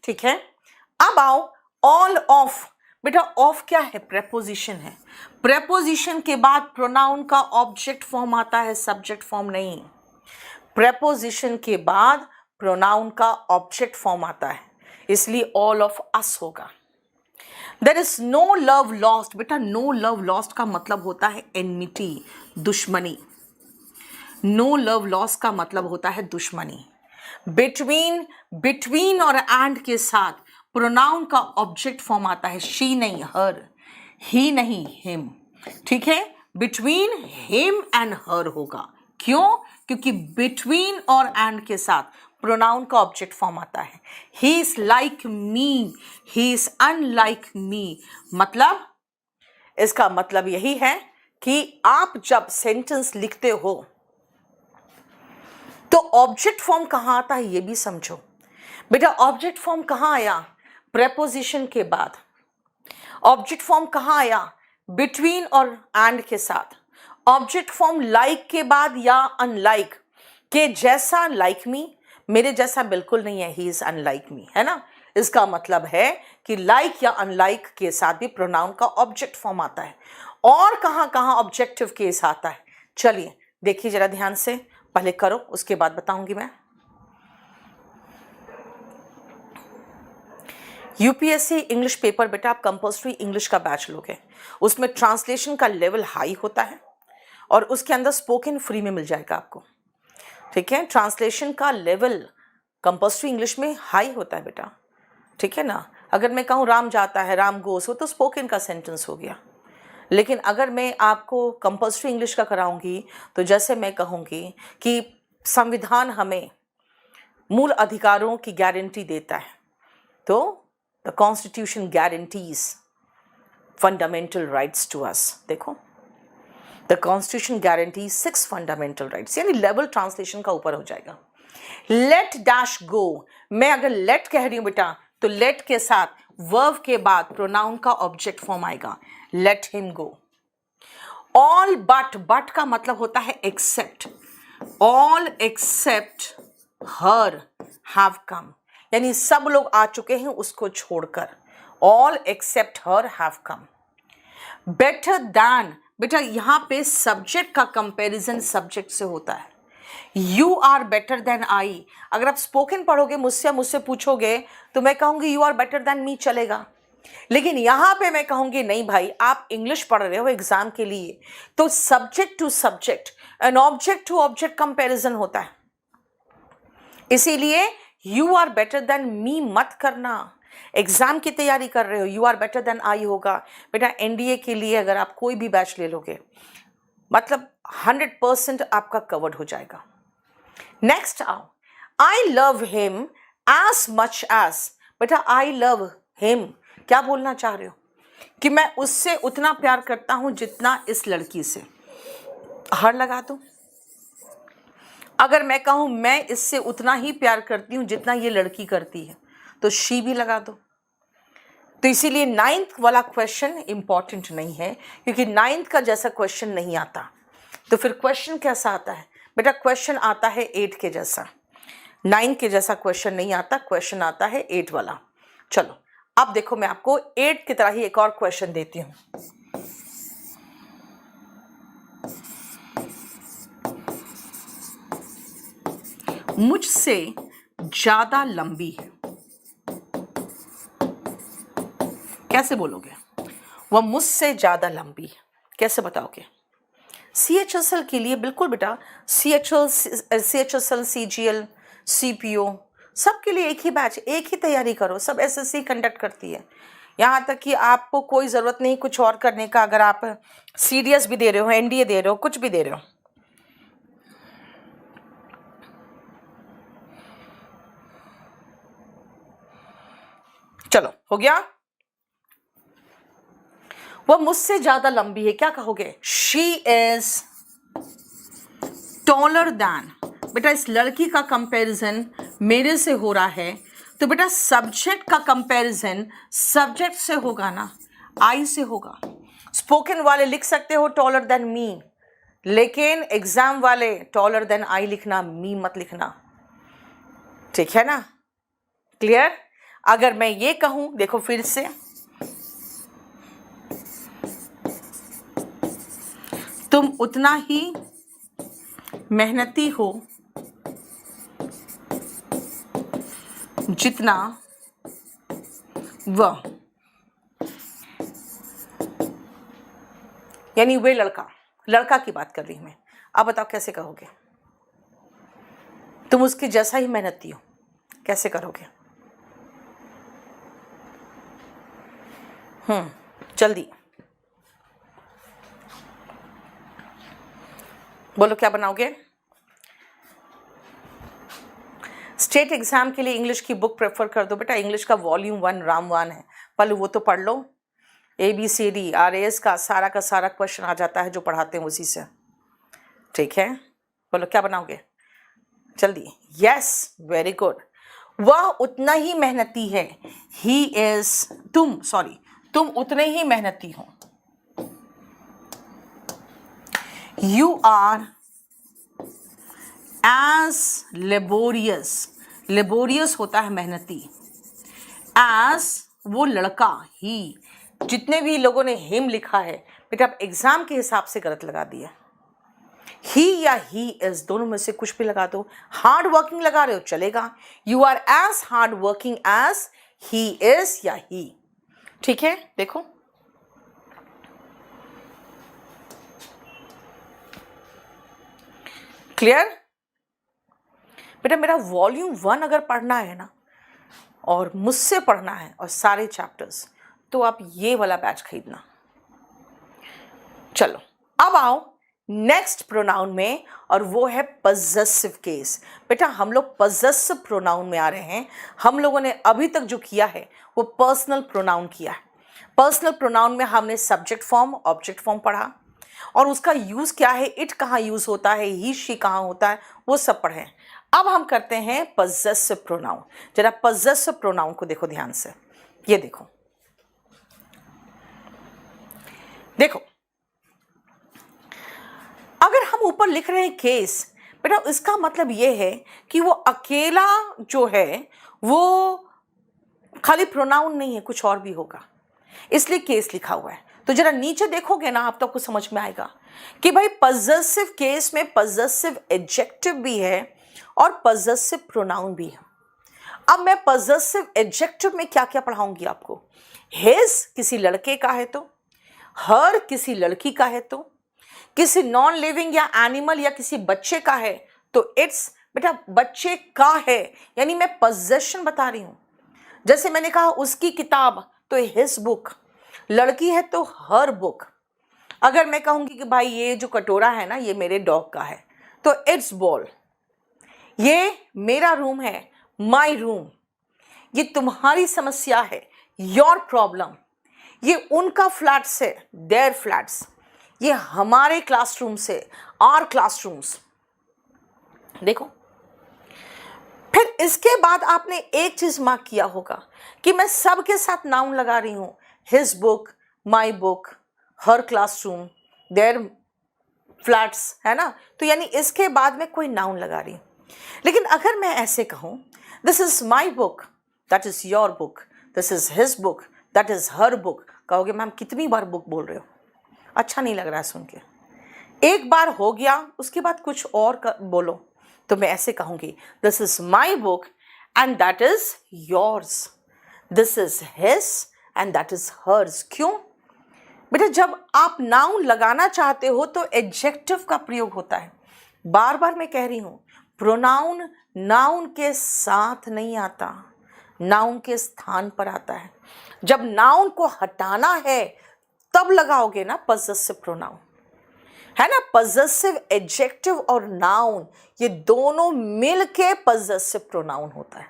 ठीक है, अब आओ ऑल ऑफ। बेटा ऑफ क्या है? प्रेपोजिशन है। प्रेपोजिशन के बाद प्रोनाउन का ऑब्जेक्ट फॉर्म आता है, सब्जेक्ट फॉर्म नहीं। प्रेपोजिशन के बाद प्रोनाउन का ऑब्जेक्ट फॉर्म आता है, इसलिए ऑल ऑफ अस होगा। There is no love lost. बेटा नो लव लॉस्ट का मतलब होता है एनमिटी, दुश्मनी। नो लव लॉस्ट का मतलब होता है दुश्मनी। बिटवीन और एंड के साथ प्रोनाउन का ऑब्जेक्ट फॉर्म आता है शी नहीं हर, ही नहीं हिम। ठीक है, बिटवीन हिम एंड हर होगा। क्यों? क्योंकि बिटवीन और एंड के साथ प्रोनाउन का ऑब्जेक्ट फॉर्म आता है। He is like me, he is unlike me. मतलब इसका मतलब यही है कि आप जब सेंटेंस लिखते हो तो ऑब्जेक्ट फॉर्म कहां आता है ये भी समझो। बेटा ऑब्जेक्ट फॉर्म कहां आया? प्रेपोजिशन के बाद। ऑब्जेक्ट फॉर्म कहां आया? बिटवीन और एंड के साथ। ऑब्जेक्ट फॉर्म लाइक के बाद या अनलाइक के जैसा, लाइक मी, मेरे जैसा बिल्कुल नहीं है, ही इज अनलाइक मी, है ना। इसका मतलब है कि लाइक या अनलाइक के साथ भी प्रोनाउन का ऑब्जेक्ट फॉर्म आता है। और कहां कहां ऑब्जेक्टिव केस आता है, चलिए देखिए जरा ध्यान से, पहले करो उसके बाद बताऊंगी मैं। यूपीएससी इंग्लिश पेपर बेटा आप कंपल्सरी इंग्लिश का बैच लोगे, उसमें ट्रांसलेशन का लेवल हाई होता है और उसके अंदर स्पोकन फ्री में मिल जाएगा आपको। ठीक है, ट्रांसलेशन का लेवल कंपल्सरी इंग्लिश में हाई होता है बेटा। ठीक है ना, अगर मैं कहूँ राम जाता है, राम गोस हो, तो स्पोकन का सेंटेंस हो गया। लेकिन अगर मैं आपको कंपल्सरी इंग्लिश का कराऊंगी तो जैसे मैं कहूँगी कि संविधान हमें मूल अधिकारों की गारंटी देता है, तो the constitution guarantees fundamental rights to us. देखो, the constitution guarantee 6 fundamental rights, यानी लेवल ट्रांसलेशन का ऊपर हो जाएगा। लेट डैश गो, मैं अगर लेट कह रही हूं बेटा तो लेट के साथ वर्ब के बाद प्रोनाउन का ऑब्जेक्ट फॉर्म आएगा, let him go. All but का मतलब होता है except, all except her have come, यानी सब लोग आ चुके हैं उसको छोड़कर, all except her have come. Better than, बेटा यहां पे सब्जेक्ट का कंपैरिजन सब्जेक्ट से होता है। You are better than I, अगर आप स्पोकन पढ़ोगे मुझसे पूछोगे तो मैं कहूंगी you are better than me, चलेगा। लेकिन यहां पे मैं कहूंगी नहीं भाई, आप इंग्लिश पढ़ रहे हो एग्जाम के लिए, तो subject to subject and object to object comparison होता है। इसीलिए you are better than me मत करना। एग्जाम की तैयारी कर रहे हो, you are better than I होगा। बेटा एनडीए के लिए अगर आप कोई भी बैच ले लोगे, मतलब 100% आपका कवर्ड हो जाएगा। नेक्स्ट आओ, I love him as much as, बेटा आई लव हिम क्या बोलना चाह रहे हो? कि मैं उससे उतना प्यार करता हूं जितना इस लड़की से, हर लगा दो। अगर मैं कहूं मैं इससे उतना ही प्यार करती हूं जितना ये लड़की करती है, तो शी भी लगा दो। तो इसीलिए 9th वाला क्वेश्चन इंपॉर्टेंट नहीं है, क्योंकि 9th का जैसा क्वेश्चन नहीं आता। तो फिर क्वेश्चन कैसा आता है? बेटा क्वेश्चन आता है 8 के जैसा, 9 के जैसा क्वेश्चन नहीं आता, क्वेश्चन आता है 8 वाला। चलो अब देखो, मैं आपको 8 की तरह ही एक और क्वेश्चन देती हूं। मुझसे ज्यादा लंबी है, कैसे बोलोगे? वह मुझसे ज्यादा लंबी है, कैसे बताओगे? CHSL के लिए बिल्कुल बेटा, CHSL, CGL, CPO सबके लिए एक ही बैच, एक ही तैयारी करो, सब SSC कंडक्ट करती है। यहाँ तक कि आपको कोई ज़रूरत नहीं कुछ और करने का, अगर आप CDS भी दे रहे हो, NDA दे रहे हो, कुछ भी दे रहे हो। चलो हो गया। वह मुझसे ज्यादा लंबी है, क्या कहोगे? She is taller then. बेटा इस लड़की का कंपैरिजन मेरे से हो रहा है, तो बेटा सब्जेक्ट का कंपैरिजन सब्जेक्ट से होगा ना, आई से होगा। स्पोकन वाले लिख सकते हो टॉलर देन मी, लेकिन एग्जाम वाले टॉलर देन आई लिखना, मी मत लिखना, ठीक है ना? क्लियर? अगर मैं ये कहूं, देखो फिर से, तुम उतना ही मेहनती हो जितना वह, यानी वे लड़का की बात कर रही हूं मैं। अब बताओ कैसे कहोगे? तुम उसके जैसा ही मेहनती हो, कैसे करोगे? जल्दी बोलो क्या बनाओगे? स्टेट एग्जाम के लिए इंग्लिश की बुक प्रेफर कर दो बेटा, इंग्लिश का वॉल्यूम 1 राम 1 है, पहले वो तो पढ़ लो। ABCD RAS का सारा क्वेश्चन आ जाता है जो पढ़ाते हैं उसी से, ठीक है? बोलो क्या बनाओगे जल्दी? Yes, very good. वह उतना ही मेहनती है, ही इज, तुम उतने ही मेहनती हो। यू आर एज लेबोरियस होता है मेहनती, एज वो लड़का, ही, जितने भी लोगों ने हिम लिखा है बेटा आप एग्जाम के हिसाब से गलत लगा दिया। ही या ही इज दोनों में से कुछ भी लगा दो। हार्ड वर्किंग लगा रहे हो चलेगा, you are as hard working as he is या ही, ठीक है? देखो क्लियर? बेटा मेरा वॉल्यूम 1 अगर पढ़ना है ना, और मुझसे पढ़ना है और सारे चैप्टर्स, तो आप ये वाला बैच खरीदना। चलो अब आओ नेक्स्ट प्रोनाउन में, और वो है पजेसिव केस। बेटा हम लोग पजेसिव प्रोनाउन में आ रहे हैं। हम लोगों ने अभी तक जो किया है वो पर्सनल प्रोनाउन किया है। पर्सनल प्रोनाउन में हमने सब्जेक्ट फॉर्म, ऑब्जेक्ट फॉर्म पढ़ा, और उसका यूज क्या है, इट कहाँ यूज होता है, ही शी कहाँ होता है, वो सब पढ़े। अब हम करते हैं पजेसिव प्रोनाउन। जरा पजेसिव प्रोनाउन को देखो ध्यान से। ये देखो, देखो अगर हम ऊपर लिख रहे हैं केस, बेटा इसका मतलब ये है कि वो अकेला जो है वो खाली प्रोनाउन नहीं है, कुछ और भी होगा, इसलिए केस लिखा हुआ है। तो जरा नीचे देखोगे ना, आप तो आपको समझ में आएगा कि भाई पजेसिव केस में पजेसिव एडजेक्टिव भी है और पजेसिव प्रोनाउन भी है। अब मैं पजेसिव एडजेक्टिव में क्या क्या पढ़ाऊंगी आपको। हिज किसी लड़के का है तो, हर किसी लड़की का है तो, किसी नॉन लिविंग या एनिमल या किसी बच्चे का है तो इट्स, बेटा बच्चे का है यानी मैं पोजेशन बता रही हूं। जैसे मैंने कहा उसकी किताब तो हिज बुक, लड़की है तो हर बुक। अगर मैं कहूंगी कि भाई ये जो कटोरा है ना ये मेरे डॉग का है तो इट्स बॉल। ये मेरा रूम है, माई रूम। ये तुम्हारी समस्या है, योर प्रॉब्लम। ये उनका फ्लैट्स है, देयर फ्लैट्स। ये हमारे क्लासरूम से, आर क्लासरूम्स। देखो फिर इसके बाद आपने एक चीज मार्क किया होगा कि मैं सबके साथ नाउन लगा रही हूं, his book, my book, her classroom, their flats, है ना। तो यानी इसके बाद में कोई नाउन लगा रही हूं। लेकिन अगर मैं ऐसे कहूं, this is my book, that is your book, this is his book, that is her book, कहोगे मैम कितनी बार बुक बोल रहे हो, अच्छा नहीं लग रहा है सुन के। एक बार हो गया, उसके बाद कुछ और बोलो। तो मैं ऐसे कहूंगी, this is my book and that is yours, this is his and that is hers. क्यों बेटा, जब आप नाउन लगाना चाहते हो तो एडजेक्टिव का प्रयोग होता है। बार बार मैं कह रही हूं, प्रोनाउन नाउन के साथ नहीं आता, नाउन के स्थान पर आता है। जब नाउन को हटाना है तब लगाओगे ना पजेसिव प्रोनाउन, है ना। पजेसिव एडजेक्टिव और नाउन ये दोनों मिलके पजेसिव प्रोनाउन होता है।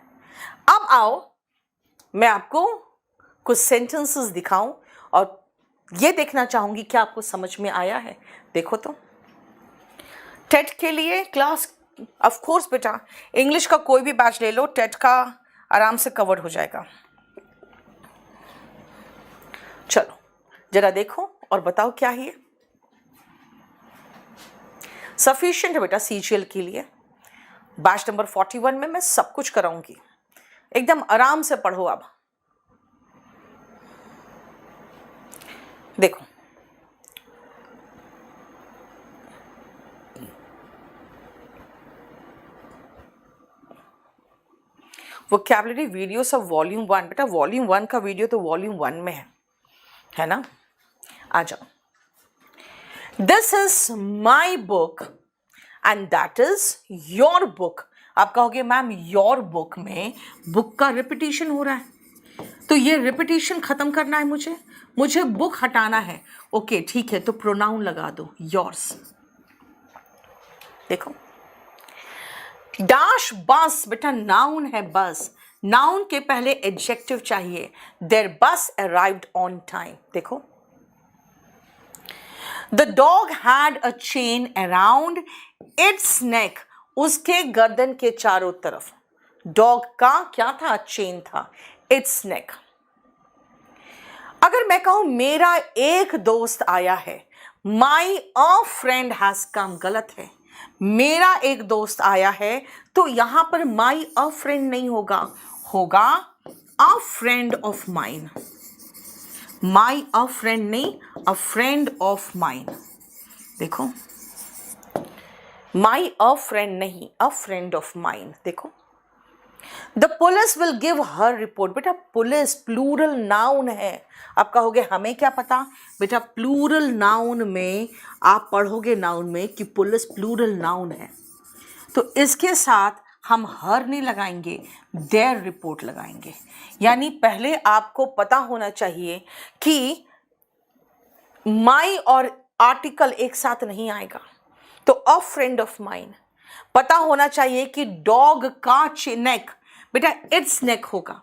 अब आओ मैं आपको कुछ सेंटेंसेस दिखाऊं और ये देखना चाहूंगी क्या आपको समझ में आया है। देखो तो टेट के लिए क्लास, ऑफ कोर्स बेटा इंग्लिश का कोई भी बैच ले लो, टेट का आराम से कवर हो जाएगा। चलो जरा देखो और बताओ क्या है ये। सफिशिएंट है बेटा सीजीएल के लिए। बैच नंबर 41 में मैं सब कुछ कराऊंगी, एकदम आराम से पढ़ो। अब देखो वोकैबुलरी वीडियोस ऑफ वॉल्यूम 1, बेटा वॉल्यूम 1 का वीडियो तो वॉल्यूम 1 में है ना। आ जाओ, this is my book and that is your book. आप कहोगे मैम योर बुक में बुक का रिपीटिशन हो रहा है, तो ये रिपीटिशन खत्म करना है मुझे बुक हटाना है। ओके ठीक है, तो प्रोनाउन लगा दो योर्स। देखो डैश बस, बेटा नाउन है बस, नाउन के पहले एडजेक्टिव चाहिए। There bus arrived on time. देखो the dog had a chain around its neck, उसके गर्दन के चारों तरफ डॉग का क्या था, चेन था, इट्स नेक। अगर मैं कहूं मेरा एक दोस्त आया है, माई अ फ्रेंड हैज कम, गलत है। मेरा एक दोस्त आया है तो यहां पर माई अ फ्रेंड नहीं होगा अ friend of mine. My a friend नहीं, अ फ्रेंड ऑफ माइन। देखो माई अ फ्रेंड नहीं, अ फ्रेंड ऑफ माइन। देखो the police will give her report, बेटा पुलिस प्लूरल नाउन है। आप कहोगे हमें क्या पता, बेटा प्लूरल नाउन में आप पढ़ोगे नाउन में कि पुलिस प्लूरल नाउन है, तो इसके साथ हम हर नहीं लगाएंगे, देयर रिपोर्ट लगाएंगे। यानी पहले आपको पता होना चाहिए कि माई और आर्टिकल एक साथ नहीं आएगा। तो अ फ्रेंड ऑफ माइन, पता होना चाहिए कि डॉग का नेक, बेटा इट्स नेक होगा।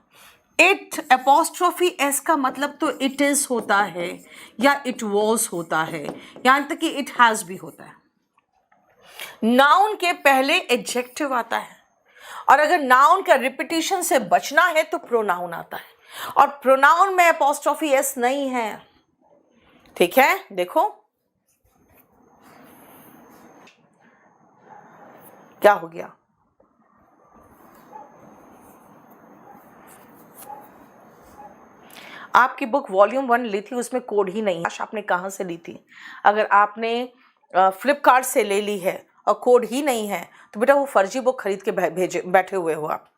इट एपोस्ट्रोफी एस का मतलब तो इट इज होता है या इट वॉज होता है, यहां तक कि इट हैज भी होता है। नाउन के पहले एडजेक्टिव आता है, और अगर नाउन का रिपीटिशन से बचना है तो प्रोनाउन आता है, और प्रोनाउन में एपोस्ट्रोफी एस नहीं है। ठीक है, देखो क्या हो गया। आपकी बुक वॉल्यूम 1 ली थी, उसमें कोड ही नहीं है। आपने कहाँ से ली थी? अगर आपने फ्लिपकार्ट से ले ली है और कोड ही नहीं है तो बेटा वो फर्जी बुक खरीद के बैठे हुए हो आप।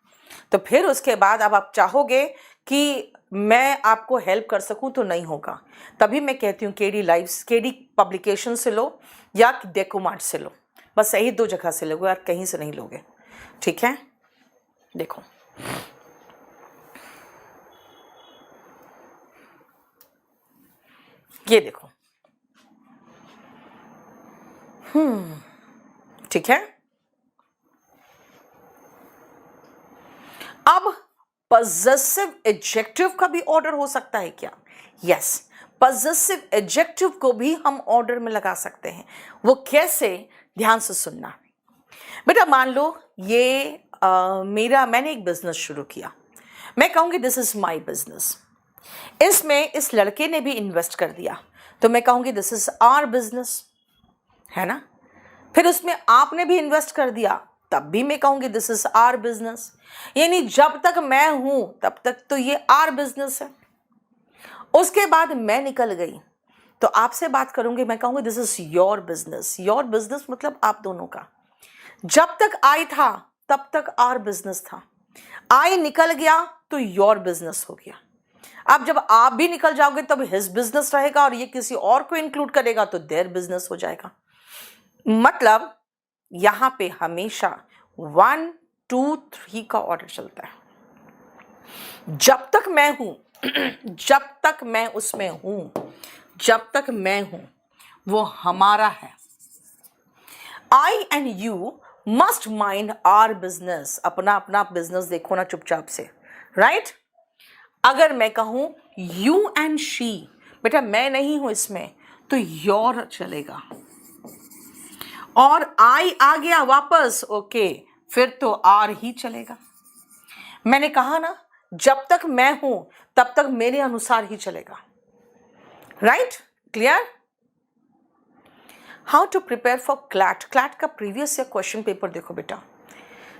तो फिर उसके बाद अब आप चाहोगे कि मैं आपको हेल्प कर सकूं तो नहीं होगा। तभी मैं कहती हूँ केडी लाइव्स, केडी पब्लिकेशन से लो या डेकोमार्ट से लो, बस यही 2 जगह से लोगे, यार कहीं से नहीं लोगे। ठीक है, देखो ये देखो, ठीक है। अब पजेसिव एडजेक्टिव का भी ऑर्डर हो सकता है क्या? यस, पजेसिव एडजेक्टिव को भी हम ऑर्डर में लगा सकते हैं। वो कैसे, ध्यान से सुनना बेटा। मान लो ये मैंने एक बिजनेस शुरू किया, मैं कहूंगी दिस इज माय बिजनेस। इसमें इस लड़के ने भी इन्वेस्ट कर दिया तो मैं कहूंगी दिस इज आवर बिजनेस, है ना। फिर उसमें आपने भी इन्वेस्ट कर दिया तब भी मैं कहूंगी दिस इज आवर बिजनेस। यानी जब तक मैं हूं तब तक तो ये आवर बिजनेस है। उसके बाद मैं निकल गई तो आपसे बात करूंगी, मैं कहूंगी this is your business. Your business मतलब आप दोनों का। जब तक आई था तब तक आवर बिजनेस था, आई निकल गया तो योर बिजनेस हो गया। अब जब आप भी निकल जाओगे तब हिज बिजनेस रहेगा, और ये किसी और को इंक्लूड करेगा तो देयर बिजनेस हो जाएगा। मतलब यहां पे हमेशा 1 2 3 का ऑर्डर चलता है। जब तक मैं हूं जब तक मैं उसमें हूं, जब तक मैं हूं वो हमारा है। I and you must mind our business. अपना अपना बिजनेस देखो ना चुपचाप से, राइट। अगर मैं कहूं यू एंड शी, बेटा मैं नहीं हूं इसमें, तो योर चलेगा। और आई आ गया वापस, ओके, फिर तो आर ही चलेगा। मैंने कहा ना जब तक मैं हूं तब तक मेरे अनुसार ही चलेगा, right, clear. How to prepare for CLAT. CLAT का प्रीवियस ईयर क्वेश्चन पेपर देखो बेटा,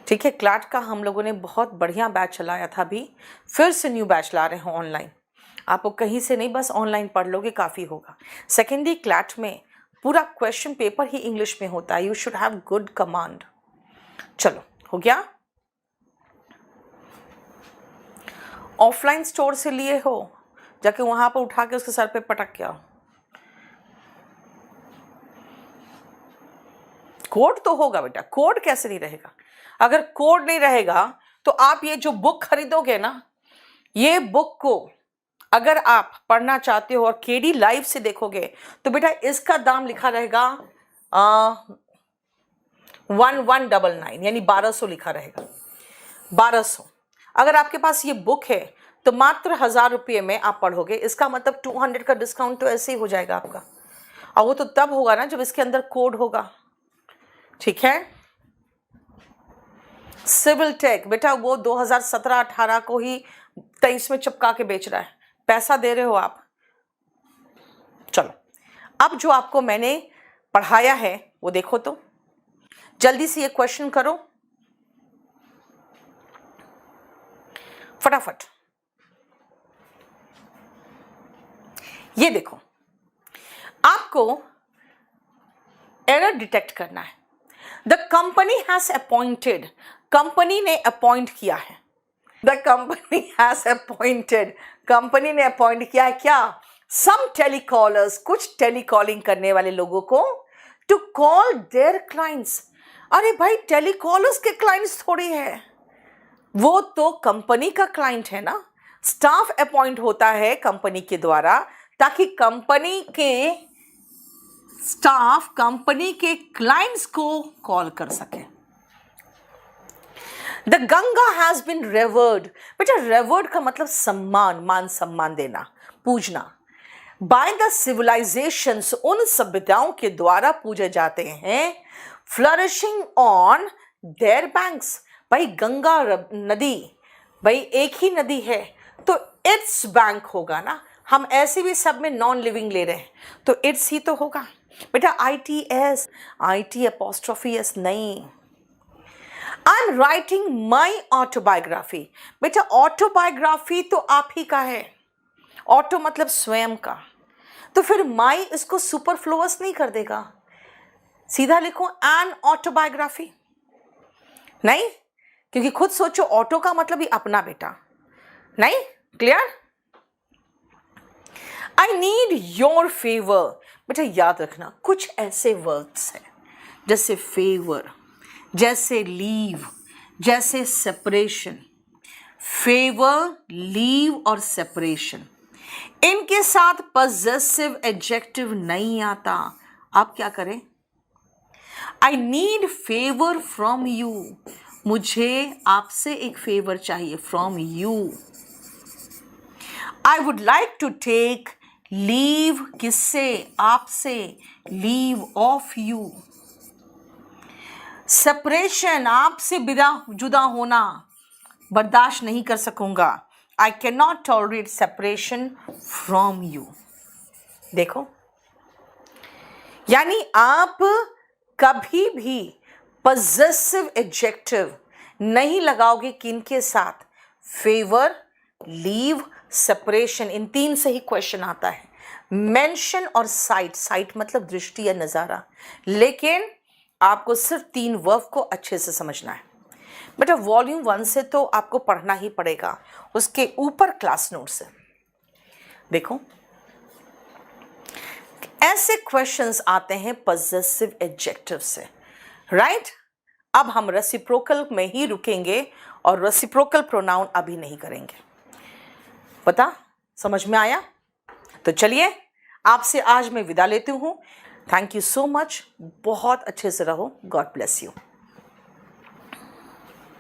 ठीक है। क्लैट का हम लोगों ने बहुत बढ़िया बैच चलाया था, अभी फिर से न्यू बैच ला रहे हैं ऑनलाइन। आपको कहीं से नहीं, बस ऑनलाइन पढ़ लोगे काफ़ी होगा। सेकेंडरी क्लैट में पूरा क्वेश्चन पेपर ही इंग्लिश में होता है। You should have good command. चलो हो गया। ऑफलाइन स्टोर से लिए हो, जाके वहां पर उठा के उसके सर पे पटक के आओ। कोड तो होगा बेटा, कोड कैसे नहीं रहेगा। अगर कोड नहीं रहेगा तो आप ये जो बुक खरीदोगे ना, ये बुक को अगर आप पढ़ना चाहते हो और केडी लाइव से देखोगे तो बेटा इसका दाम लिखा रहेगा 1199, यानी 1200 लिखा रहेगा, 1200। अगर आपके पास ये बुक है तो मात्र 1000 रुपये में आप पढ़ोगे। इसका मतलब 200 का डिस्काउंट तो ऐसे ही हो जाएगा आपका, और वो तो तब होगा ना जब इसके अंदर कोड होगा, ठीक है। सिविल टेक बेटा वो 2017-18 को ही 23 में चिपका के बेच रहा है, पैसा दे रहे हो आप। चलो अब जो आपको मैंने पढ़ाया है वो देखो, तो जल्दी से ये क्वेश्चन करो फटाफट। ये देखो, आपको एरर डिटेक्ट करना है। The company has appointed, company ने अपॉइंट किया है। The company has appointed, company ने अपॉइंट किया है क्या, सम टेलीकॉलर्स, कुछ टेलीकॉलिंग करने वाले लोगों को, टू कॉल देयर क्लाइंट्स। अरे भाई टेलीकॉलर्स के क्लाइंट्स थोड़ी है, वो तो कंपनी का क्लाइंट है ना। स्टाफ अपॉइंट होता है कंपनी के द्वारा ताकि कंपनी के स्टाफ कंपनी के क्लाइंट्स को कॉल कर सके। The Ganga has been reward, बेटा रेवर्ड का मतलब सम्मान, मान सम्मान देना, पूजना। बाय द सिविलाइजेशंस, उन सभ्यताओं के द्वारा पूजे जाते हैं। फ्लरिशिंग ऑन देयर बैंक्स, भाई गंगा नदी, भाई एक ही नदी है तो इट्स बैंक होगा ना, हम ऐसे भी सब में नॉन लिविंग ले रहे हैं तो इट्स ही तो होगा। बेटा ITS, IT अपॉस्ट्रोफी एस नहीं। I am writing my autobiography, बेटा ऑटोबायोग्राफी तो आप ही का है, ऑटो मतलब स्वयं का, तो फिर माई इसको सुपरफ्लुअस नहीं कर देगा, सीधा लिखो एन ऑटोबायोग्राफी। नहीं, क्योंकि खुद सोचो ऑटो का मतलब ही अपना बेटा, नहीं clear. I need your favour, बेटा याद रखना कुछ ऐसे वर्ड्स हैं जैसे फेवर, जैसे लीव, जैसे सेपरेशन। फेवर, लीव और सेपरेशन, इनके साथ पजेसिव एडजेक्टिव नहीं आता। आप क्या करें? I need favour from you, मुझे आपसे एक फेवर चाहिए, from you. I would like to take leave, किससे? आपसे, लीव ऑफ यू। सेपरेशन, आपसे जुदा होना बर्दाश्त नहीं कर सकूंगा। I can not tolerate separation from you. देखो, यानी आप कभी भी पजेसिव एडजेक्टिव नहीं लगाओगे किनके साथ? फेवर, लीव, सेपरेशन, इन तीन से ही क्वेश्चन आता है। मेंशन और साइट, साइट मतलब दृष्टि या नज़ारा, लेकिन आपको सिर्फ 3 वर्ब को अच्छे से समझना है। बेटा वॉल्यूम 1 से तो आपको पढ़ना ही पड़ेगा, उसके ऊपर क्लास नोट से देखो, ऐसे क्वेश्चंस आते हैं पजेसिव एडजेक्टिव से, राइट। अब हम रेसिप्रोकल में ही रुकेंगे और रेसिप्रोकल प्रोनाउन अभी नहीं करेंगे। पता समझ में आया? तो चलिए आपसे आज मैं विदा लेती हूँ। थैंक यू सो मच, बहुत अच्छे से रहो, गॉड ब्लेस यू।